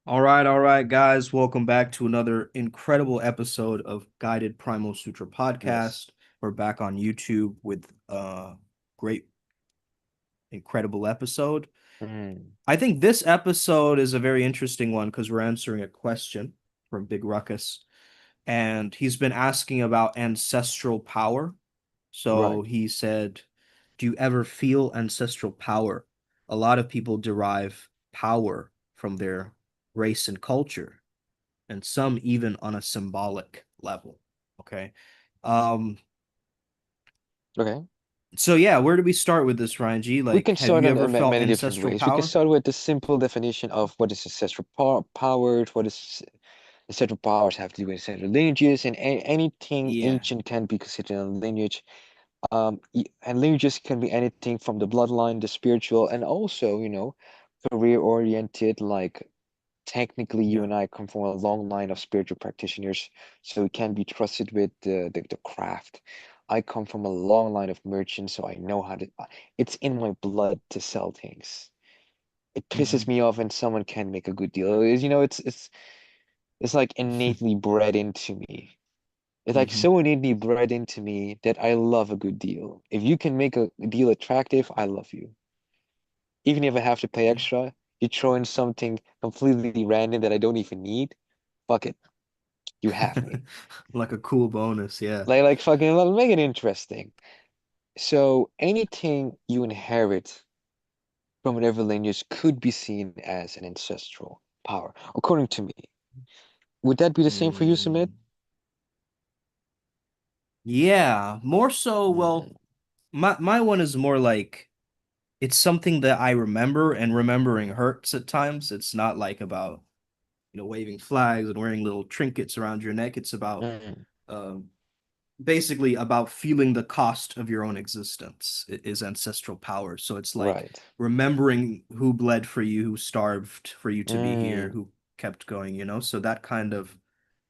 All right, guys. Welcome back to another incredible episode of Guided Primal Sutra Yes. podcast. We're back on YouTube with a great, incredible episode. Mm, I think this episode is a very interesting one because we're answering a question from Big Ruckus, and he's been asking about ancestral power. right. So he said, do you ever feel ancestral power? A lot of people derive power from their race and culture, and some even on a symbolic level. Okay. Um, Okay. so yeah, where do we start with this, Ryan G? We Like, can have start you on ever felt many different ancestral ways. We can power? start with the simple definition of what is ancestral power, what is ancestral powers have to do with ancestral lineages, and anything Yeah. ancient can be considered a lineage. And lineages can be anything from the bloodline, the spiritual, and also, career oriented, like technically you Yeah. and I come from a long line of spiritual practitioners, so we can be trusted with the craft. I come from a long line of merchants, so I know how to, it's in my blood to sell things. It pisses Hmm. me off when someone can make a good deal. It's like innately bred into me. It's like Hmm. so innately bred into me that I love a good deal. If you can make a deal attractive, I love you. Even if I have to pay Yeah. extra, you throw in something completely random that I don't even need. Fuck it. You have me. Like a cool bonus, yeah. Like fucking make it interesting. So anything you inherit from whatever lineage could be seen as an ancestral power, according to me. Would that be the same for you, Sumit? Mm. Yeah, more so, well, Mm, my one is more like it's something that I remember, and remembering hurts at times. It's not like about, waving flags and wearing little trinkets around your neck. It's about mm, um basically about feeling the cost of your own existence is ancestral power. So it's like right. remembering who bled for you, who starved for you to be here, Mm, who kept going. So that kind of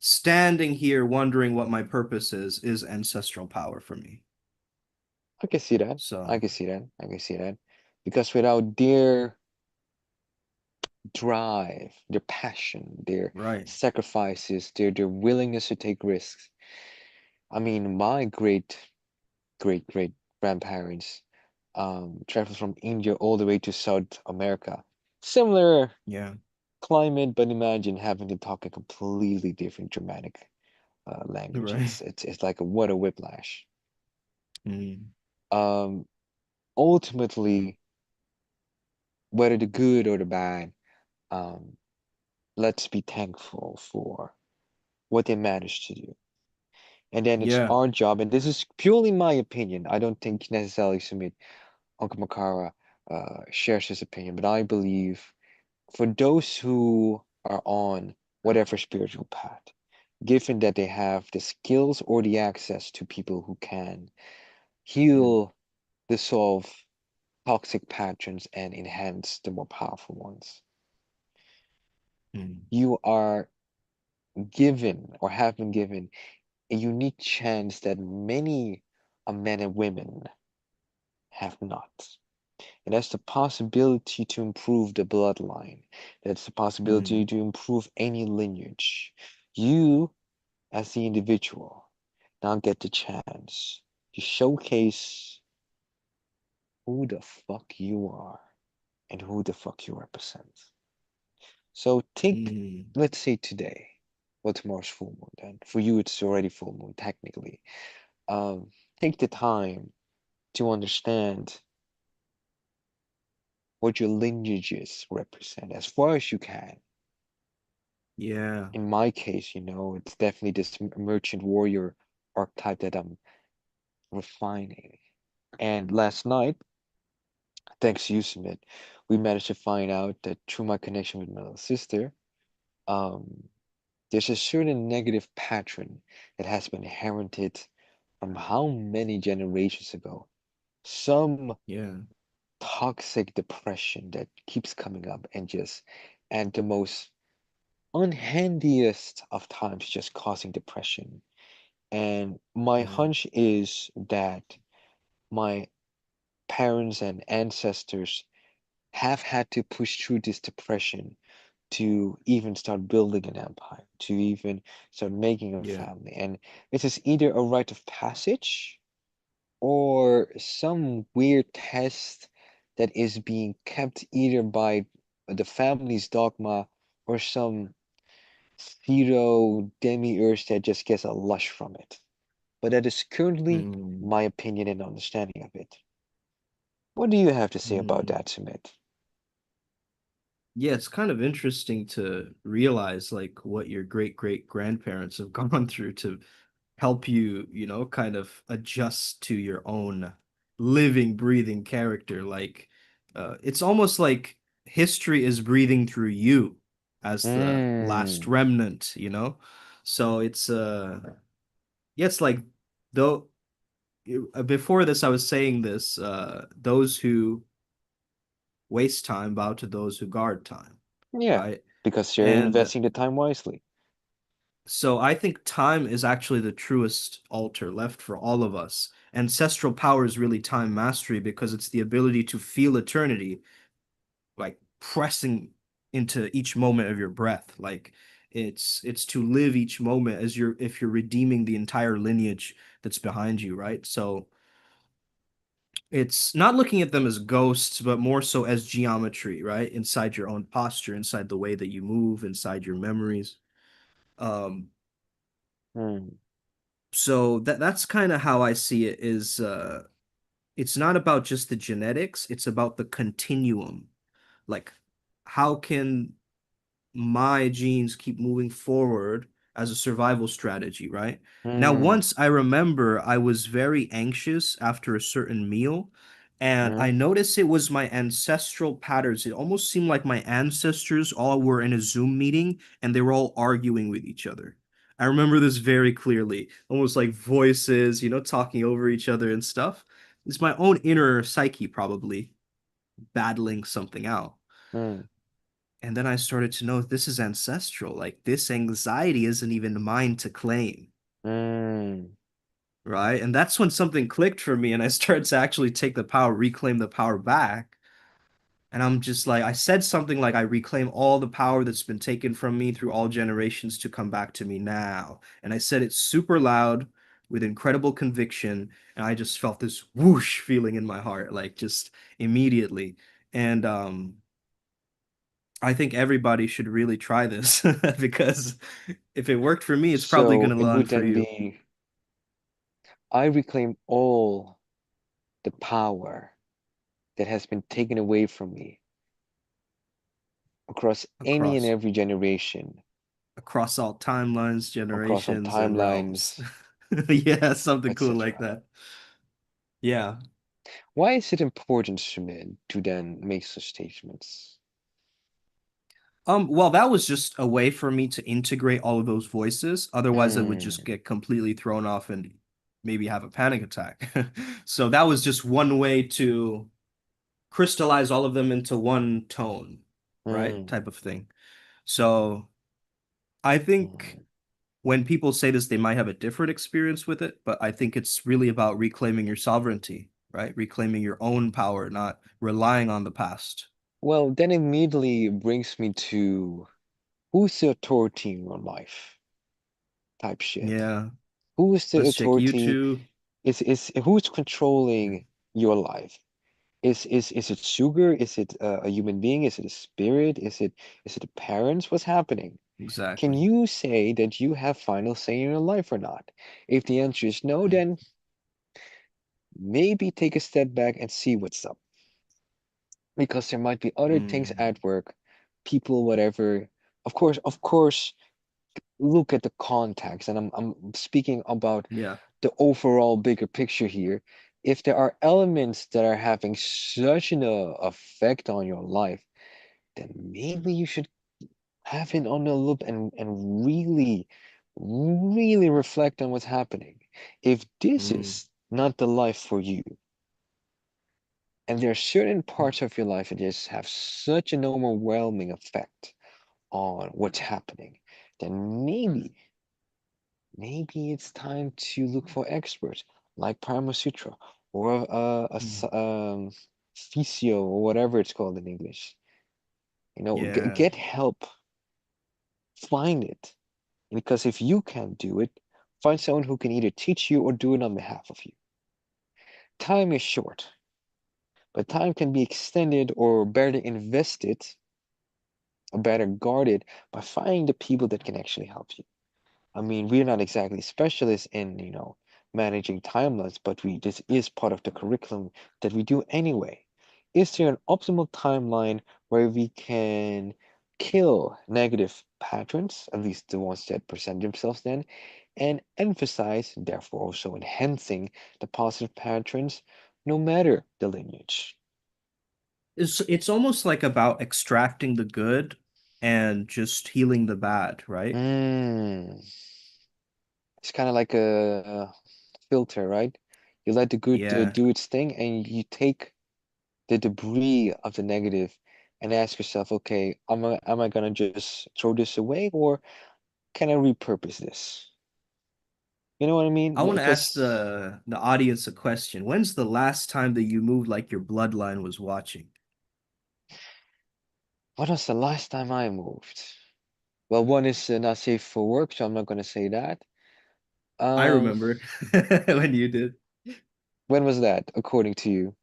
standing here wondering what my purpose is ancestral power for me. I can see that. I So, can see that. I can see that. Because without their drive, their passion, their right. sacrifices, their willingness to take risks. I mean, my great grandparents traveled from India all the way to South America. Similar Yeah. climate, but imagine having to talk a completely different Germanic language. Right. It's like what a whiplash. Mm. Um, Ultimately, whether the good or the bad, um, let's be thankful for what they managed to do. And then it's Yeah. our job, and this is purely my opinion. I don't think necessarily Sumit Uncle Makara shares his opinion, but I believe for those who are on whatever spiritual path, given that they have the skills or the access to people who can Mm. heal, dissolve toxic patterns, and enhance the more powerful ones, Mm. you are given or have been given a unique chance that many men and women have not. And that's the possibility to improve the bloodline. That's the possibility Mm. to improve any lineage. You, as the individual, now get the chance to showcase who the fuck you are and who the fuck you represent. So take, Mm. let's say today, well, tomorrow's full moon then. For you, it's already full moon, technically. Um, Take the time to understand what your lineages represent as far as you can. Yeah. In my case, it's definitely this merchant warrior archetype that I'm refining. And last night, thanks to you, Sumit, we managed to find out that through my connection with my little sister, um, there's a certain negative pattern that has been inherited from how many generations ago. Some Yeah. toxic depression that keeps coming up and just, and the most unhandiest of times, just causing depression. And my Yeah. hunch is that my parents and ancestors have had to push through this depression to even start building an empire, to even start making a Yeah. family. And this is either a rite of passage or some weird test that is being kept either by the family's dogma or some pseudo demiurge that just gets a lush from it. But that is currently Mm. my opinion and understanding of it. What do you have to say about Mm. that, Sumit? Yeah, it's kind of interesting to realize like what your great great grandparents have gone through to help you, kind of adjust to your own living, breathing character. Like, it's almost like history is breathing through you as the last Mm, remnant. So yeah, it's like though before this I was saying this, those who waste time bow to those who guard time, yeah, right? because you're And investing the time wisely. so I think time is actually the truest altar left for all of us. Ancestral power is really time mastery because it's the ability to feel eternity, like pressing into each moment of your breath. Like it's to live each moment as you're if you're redeeming the entire lineage that's behind you, right? So it's not looking at them as ghosts, but more so as geometry, right? Inside your own posture, inside the way that you move, inside your memories. Um, Mm, so that's kind of how I see it is it's not about just the genetics, it's about the continuum. Like how can my genes keep moving forward as a survival strategy, right? Now, mm, once I remember I was very anxious after a certain meal, and mm, I noticed it was my ancestral patterns. It almost seemed like my ancestors all were in a Zoom meeting and they were all arguing with each other. I remember this very clearly, almost like voices, talking over each other and stuff. It's my own inner psyche probably battling something out. mm, And then I started to know this is ancestral. Like this anxiety isn't even mine to claim, mm. right? And that's when something clicked for me and I started to actually take the power, reclaim the power back. And I'm just like, I said something like, I reclaim all the power that's been taken from me through all generations to come back to me now. And I said it super loud with incredible conviction. And I just felt this whoosh feeling in my heart, like just immediately. And I think everybody should really try this because if it worked for me, it's probably So going to it land would for then you be I reclaim all the power that has been taken away from me across any and across every generation, across all timelines, across all generations, and realms. timelines, Yeah, something cool like etc. that. Yeah. Why is it important to men to then make such statements? Well, that was just a way for me to integrate all of those voices. Otherwise, I would just Mm, get completely thrown off and maybe have a panic attack. So that was just one way to crystallize all of them into one tone, right? mm, Type of thing. So I think mm. when people say this, they might have a different experience with it, but I think it's really about reclaiming your sovereignty, right? Reclaiming your own power, not relying on the past. Well, then immediately brings me to who's the authority in your life type shit. Yeah, Who is the let's check authority? YouTube. Is who's controlling your life? Is it sugar? Is it a human being? Is it a spirit? Is it the parents? What's happening? Can Exactly. you say that you have final say in your life or not? If the answer is no, then maybe take a step back and see what's up. Because there might be other things Mm, at work, people, whatever. Of course, look at the context, and I'm speaking about yeah. the overall bigger picture here. If there are elements that are having such an effect on your life, then maybe you should have it on the loop and really, really reflect on what's happening. If this Mm, is not the life for you, and there are certain parts of your life that just have such an overwhelming effect on what's happening, then maybe it's time to look for experts like Primal Sutra or mm, physio or whatever it's called in English. yeah. Get help Find it. Because if you can't do it, find someone who can either teach you or do it on behalf of you. Time is short, but time can be extended or better invested or better guarded by finding the people that can actually help you. I mean, we're not exactly specialists in, managing timelines, but we this is part of the curriculum that we do anyway. Is there an optimal timeline where we can kill negative patterns, at least the ones that present themselves then, and emphasize, therefore also enhancing the positive patterns, no matter the lineage? It's almost like about extracting the good and just healing the bad, right? Mm. It's kind of like a filter, right? You let the good Yeah. do its thing, and you take the debris of the negative and ask yourself, okay, am I gonna just throw this away, or can I repurpose this? You know what I mean? I want to ask Because the audience a question. When's the last time that you moved like your bloodline was watching? when was the last time I moved? Well, one is not safe for work, so I'm not gonna say that. I Um, remember when you did. when was that, according to you?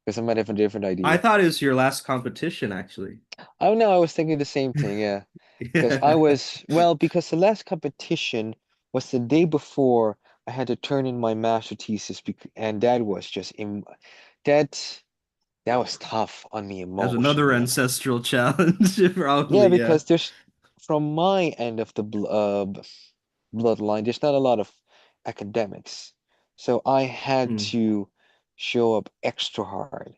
Because I might have a different I idea. thought it was your last competition, actually. Oh no, I was thinking the same thing, yeah. Because I Yeah. was, well, because the last competition was the day before I had to turn in my master thesis, and that was just that that was tough on me As another emotionally. And ancestral challenge, yeah, probably, yeah. because there's from my end of the bloodline, there's not a lot of academics. So I had Hmm. to show up extra hard.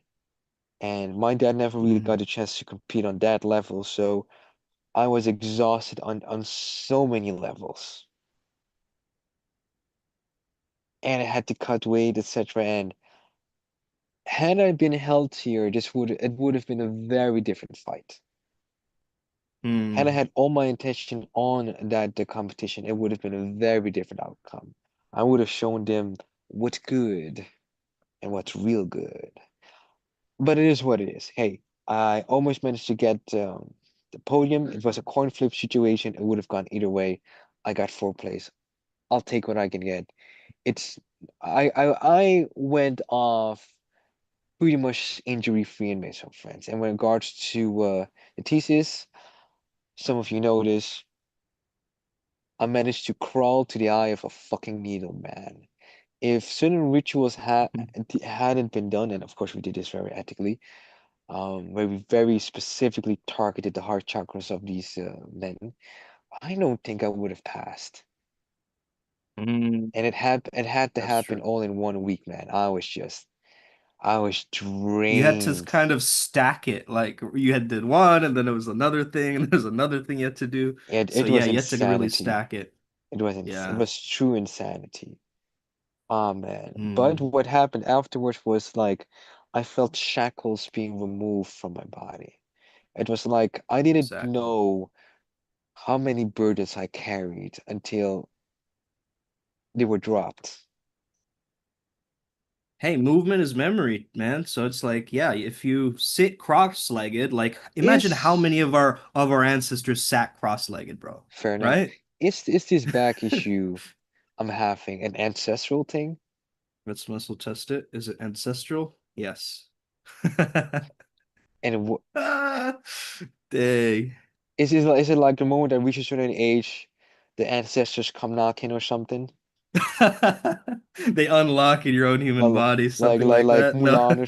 And my dad never really Hmm. got a chance to compete on that level, so I was exhausted on so many levels. And I had to cut weight, etc. And had I been healthier, this would it would have been a very different fight. Had I Hmm. had all my intention on that the competition, it would have been a very different outcome. I would have shown them what's good and what's real good. But it is what it is. Hey, I almost managed to get the podium. It was a coin flip situation. It would have gone either way. I got fourth place. I'll take what I can get. It's I went off pretty much injury free and made some friends. And with regards to the thesis, some of you know this. I managed to crawl to the eye of a fucking needle, man. If certain rituals hadn't been done, and of course we did this very ethically, where we very specifically targeted the heart chakras of these men, I don't think I would have passed. Hmm. And it had to That's happen true. all in 1 week, man. I was You had to drained. kind of stack it. Like you had did one, and then it was another thing, and there's another thing you had to do. So It yeah, was you had to really insanity. stack it. It Yeah. was true insanity. Oh man. But Hmm. what happened afterwards was like I felt shackles being removed from my body. It was like I didn't Exactly. know how many burdens I carried until they were dropped. Hey, movement is memory, man. So it's like, yeah, if you sit cross-legged, like imagine how Is many of our ancestors sat cross-legged, bro. fair enough. Right? Is this back issue I'm having an ancestral thing? Let's muscle test it. Is it ancestral? Yes. And Ah, dang. is it like the moment I reach a certain age, the ancestors come knocking or something? They unlock in your own human Uh, body, something like like that. No, Mulan or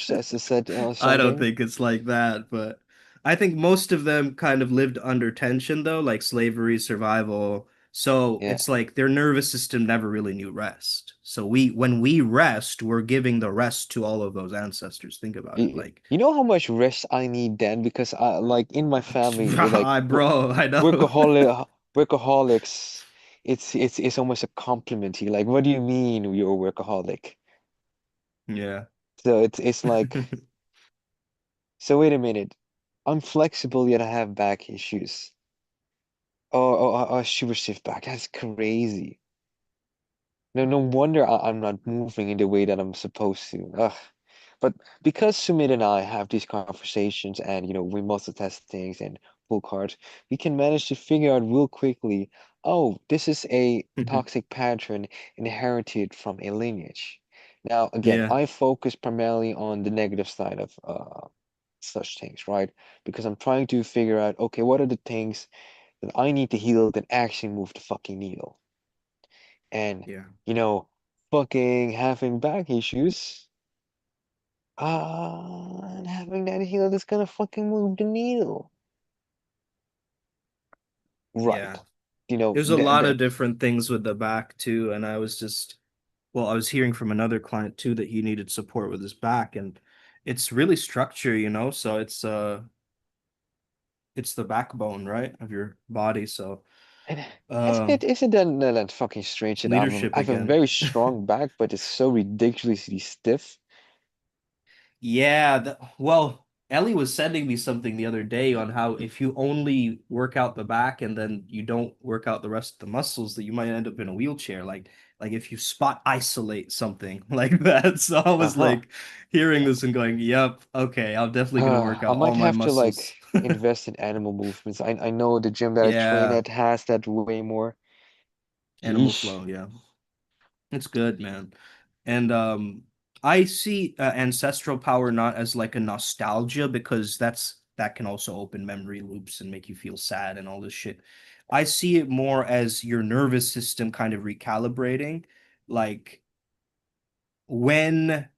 I don't something? think it's like that, but I think most of them kind of lived under tension though, like slavery, survival. So Yeah. it's like their nervous system never really knew rest. So when we rest, we're giving the rest to all of those ancestors. Think about it. Like, You know how much rest I need then? Because like in my family, like bro, I know. workaholics, it's almost a compliment here. Like, what do you mean you're a workaholic? Yeah. So it's like, so wait a minute. I'm flexible yet I have back issues. Super stiff back. That's crazy. No wonder I'm not moving in the way that I'm supposed to. Ugh. But because Sumit and I have these conversations and we multitask things and multiple cards, we can manage to figure out real quickly, oh, this is a toxic pattern inherited from a lineage. Now, again, Yeah, I focus primarily on the negative side of such things, right? Because I'm trying to figure out, okay, what are the things that I need to heal that actually move the fucking needle? And, yeah, you know, fucking having back issues, and having that heal that's gonna fucking move the needle. Right. yeah. You know, There's a lot of different things with the back too, and I was hearing from another client too that he needed support with his back, and it's really structure, so it's the backbone, right, of your body. So, and uh, isn't that fucking strange that leadership I have a again. very strong back, but it's so ridiculously stiff? Yeah, well, Ellie was sending me something the other day on how if you only work out the back and then you don't work out the rest of the muscles, that you might end up in a wheelchair. Like if you spot isolate something like that. So I was Uh-huh. like hearing this and going, "Yep, okay, I'm definitely gonna work I out all might my have to muscles." like invest in animal movements. I know the gym that I train Yeah, at has that way more. animal Yeesh. flow, yeah. It's good, man. And I see ancestral power not as like a nostalgia because that can also open memory loops and make you feel sad and all this shit. I see it more as your nervous system kind of recalibrating, like when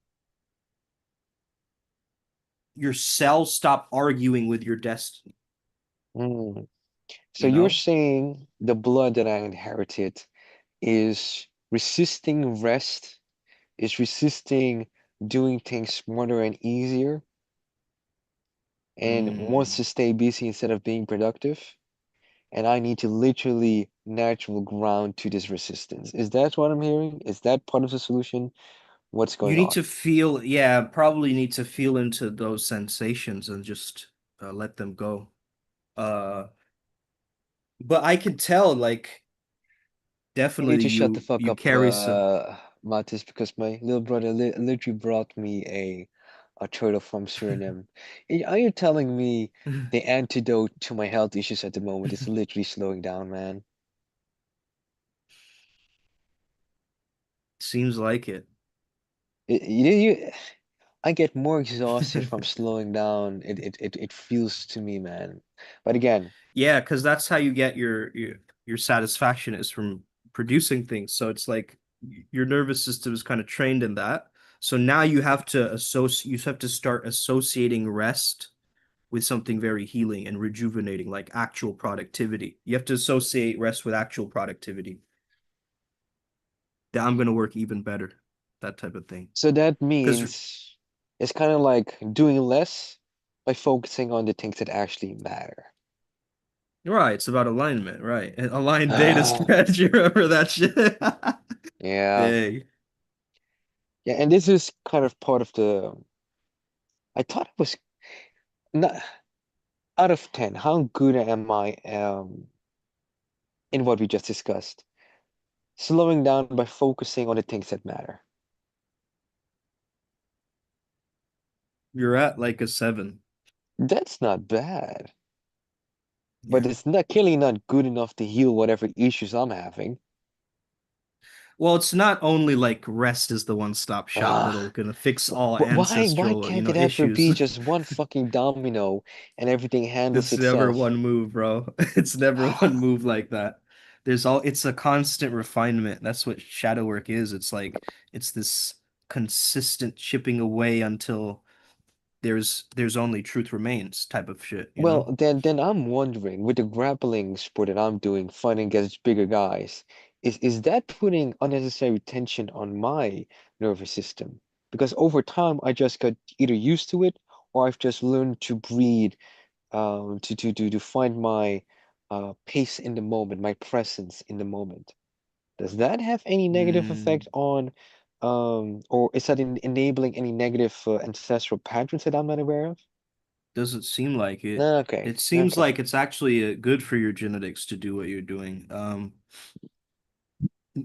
your cells stop arguing with your destiny, Mm. So you you're know? saying the blood that I inherited is resisting rest, is resisting doing things smarter and easier, and wants Mm. to stay busy instead of being productive. And I need to literally natural ground to this resistance. Is that what I'm hearing? Is that part of the solution? What's You going need on? to feel, yeah, probably need to feel into those sensations and just let them go. Uh, but I can tell, like, You need definitely to shut the fuck you up, carry some. Matis, because my little brother li literally brought me a turtle from Suriname. Are you telling me the antidote to my health issues at the moment is literally slowing down, man? Seems like it. I get more exhausted from slowing down. It feels to me, man. But again, Yeah, because that's how you get your satisfaction is from producing things. So it's like your nervous system is kind of trained in that. So now you have to start associating rest with something very healing and rejuvenating, like actual productivity. You have to associate rest with actual productivity. That I'm gonna work even better, that type of thing. so that Because means it's kind of like doing less by focusing on the things that actually matter. right, it's about alignment, right? And aligned data strategy, remember that shit? Yeah. Dang. Yeah, and this is kind of part of the I thought it was not out of 10, how good am I in what we just discussed? Slowing down by focusing on the things that matter. You're at like a 7. That's not bad, but Yeah. it's not clearly not good enough to heal whatever issues I'm having. Well, it's not only like rest is the one-stop shop that'll Ah, gonna fix all why ancestral, can't it ever issues. be just one fucking domino and everything handles It's never itself? one move, bro. It's never one move like that. It's a constant refinement. That's what shadow work is. It's this consistent chipping away until there's only truth remains type of shit. Well, then I'm wondering, with the grappling sport that I'm doing, fighting against bigger guys, is that putting unnecessary tension on my nervous system? Because over time, I just got either used to it, or I've just learned to breathe, to find my pace in the moment, my presence in the moment. Does that have any negative Mm, effect on, or is that enabling any negative ancestral patterns that I'm not aware of? doesn't seem like it. Okay, It seems okay. like it's actually good for your genetics to do what you're doing.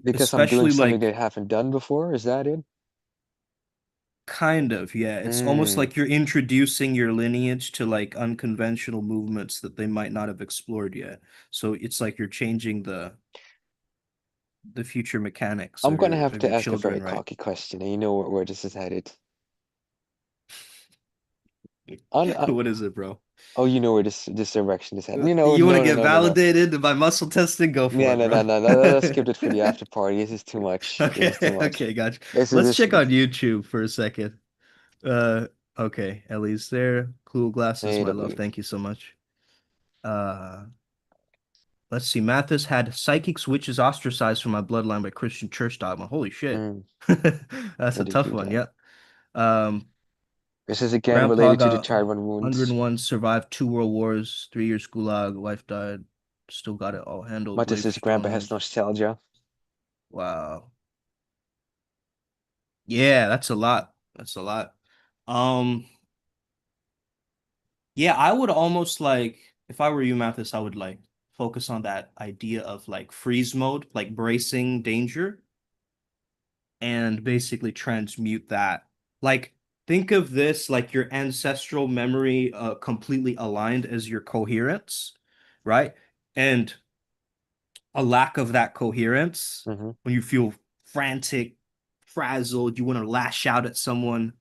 Because I'm doing Especially something they like haven't done before, is that it? Kind of, yeah. It's almost Mm. like you're introducing your lineage to like unconventional movements that they might not have explored yet. So it's like you're changing the future mechanics I'm of gonna your have of to your ask a very children, right? cocky question, and you know where this is headed. On, What is it, bro? oh, you know where this direction is headed. You want to No, no, get no, no, no. validated by muscle testing? Go for Yeah, it, no, bro. no, no, no. Let's skip it for the after party. This is too much. This is too Okay, much. okay, gotcha. This is Let's this. check on YouTube for a second. Uh, okay, Ellie's there. Cool glasses, my love. AW. Thank you so much. Uh, let's see. Mathis had psychic switches ostracized from my bloodline by Christian church dogma. Holy shit. Mm, That's they a did tough do one. that. Yep. Um, This is again Grandpa related to the got childhood wounds. 101, survived 2 world wars, 3 years gulag, wife died, still got it all handled, Mattis's grandpa has gravestones. nostalgia. Wow. Yeah, that's a lot. That's a lot. Um, yeah, I would almost like, if I were you, Mathis, I would like focus on that idea of like freeze mode, like bracing danger, and basically transmute that. Like, think of this like your ancestral memory completely aligned as your coherence, right? And a lack of that coherence, Hmm. when you feel frantic, frazzled, you want to lash out at someone,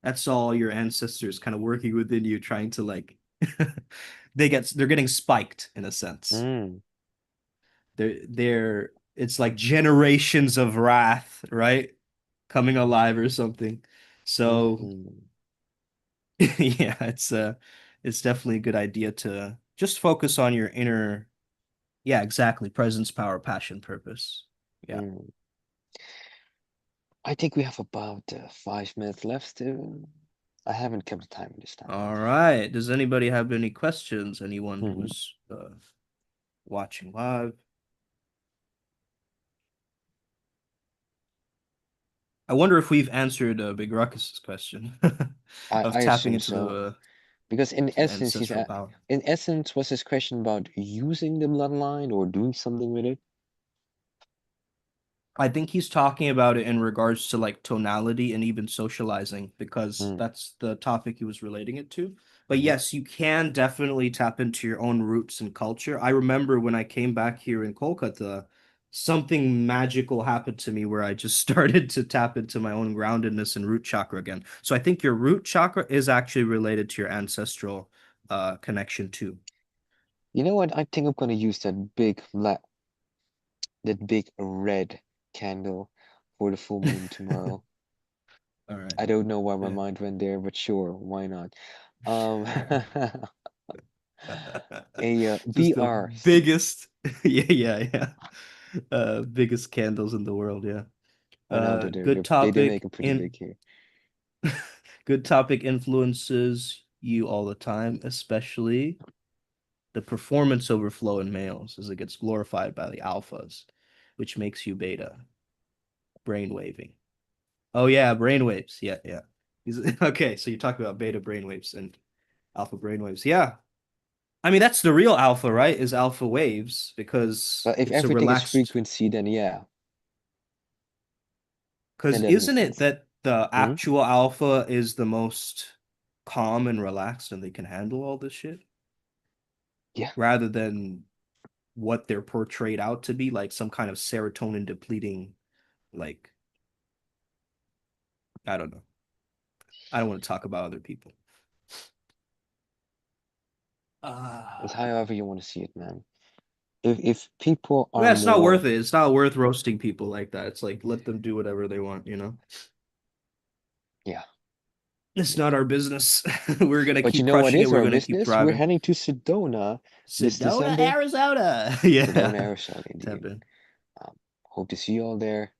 that's all your ancestors kind of working within you, trying to like they're getting spiked in a sense. Mm, They're it's like generations of wrath, right? Coming alive or something. So hmm, yeah, it's definitely a good idea to just focus on your inner, yeah, exactly, presence, power, passion, purpose. Yeah. mm. I think we have about 5 minutes left. I haven't kept the time this time. All right. Does anybody have any questions? Anyone Hmm. who's watching live? I wonder if we've answered Big Ruckus's question of I tapping assume into so. Because in the essence, ancestral power. in essence, was his question about using the bloodline or doing something with it? I think he's talking about it in regards to like tonality and even socializing because Mm, that's the topic he was relating it to. But hmm. yes, you can definitely tap into your own roots and culture. I remember when I came back here in Kolkata, something magical happened to me where I just started to tap into my own groundedness and root chakra again. So I think your root chakra is actually related to your ancestral connection too. You know what? I think I'm gonna use that big red candle for the full moon tomorrow. All right. I don't know why my Yeah. mind went there, but sure, why not? Um, a Just the BRC. biggest, yeah, yeah, yeah. Biggest candles in the world, yeah. I know Good they do make topic them pretty big in here. good topic influences you all the time, especially the performance overflow in males as it gets glorified by the alphas, which makes you beta, brainwaving. Oh yeah, brainwaves. Yeah, yeah. Okay, so you're talking about beta brainwaves and alpha brainwaves. Yeah. I mean, that's the real alpha, right? Is alpha waves because But if it's a everything is relaxed. frequency, then yeah, then Because that makes isn't it sense. that the Hmm. actual alpha is the most calm and relaxed and they can handle all this shit Yeah. rather than what they're portrayed out to be, like some kind of serotonin depleting, like, I don't know. I don't want to talk about other people. It's Uh, however you want to see it, man. If people are yeah, it's not worth more, it. It's not worth roasting people like that. It's like let them do whatever they want, you know? yeah. It's not our business. We're gonna But you keep know what crushing it. is We're our gonna keep business? We're thriving. heading to Sedona this Sedona, December. Arizona. Sedona, Yeah. Arizona, Tap indeed. in. Hope to see you all there.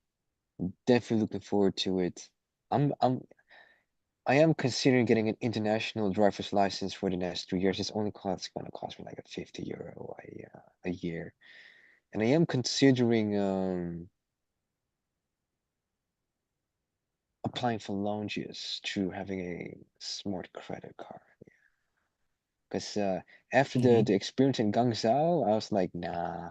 Definitely looking forward to it. I'm I'm I am considering getting an international driver's license for the next 2 years. Gonna cost me like a 50 euro a year. And I am considering applying for lounges through having a smart credit card. Because after Mhm. the experience in Guangzhou, I was like, nah.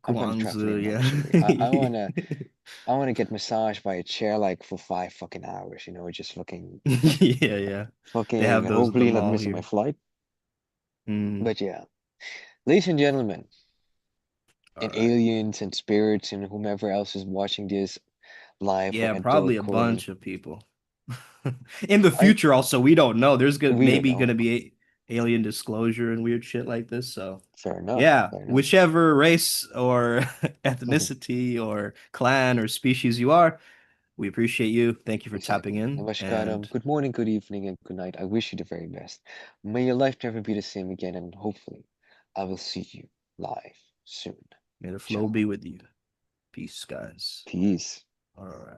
I'm gonna try for Guangzhou, him yeah. actually. I wanna get massaged by a chair like for 5 fucking hours, just looking Yeah, yeah. They fucking have those at the hopefully not mall missing my here. flight. Mm, But yeah, ladies and gentlemen, all and right. aliens and spirits and whomever else is watching this live or Yeah, at the probably a recording, bunch of people. In the I future, also, we don't know. There's good we don't maybe know. gonna be alien disclosure and weird shit like this. So, Fair enough. yeah, Fair enough. whichever race or ethnicity or clan or species you are, we appreciate you. Thank you for tapping Exactly. in. And Namaskaram. Good morning, good evening, and good night. I wish you the very best. May your life never be the same again, and hopefully, I will see you live soon. may the flow Ciao. be with you. Peace, guys. Peace. All right.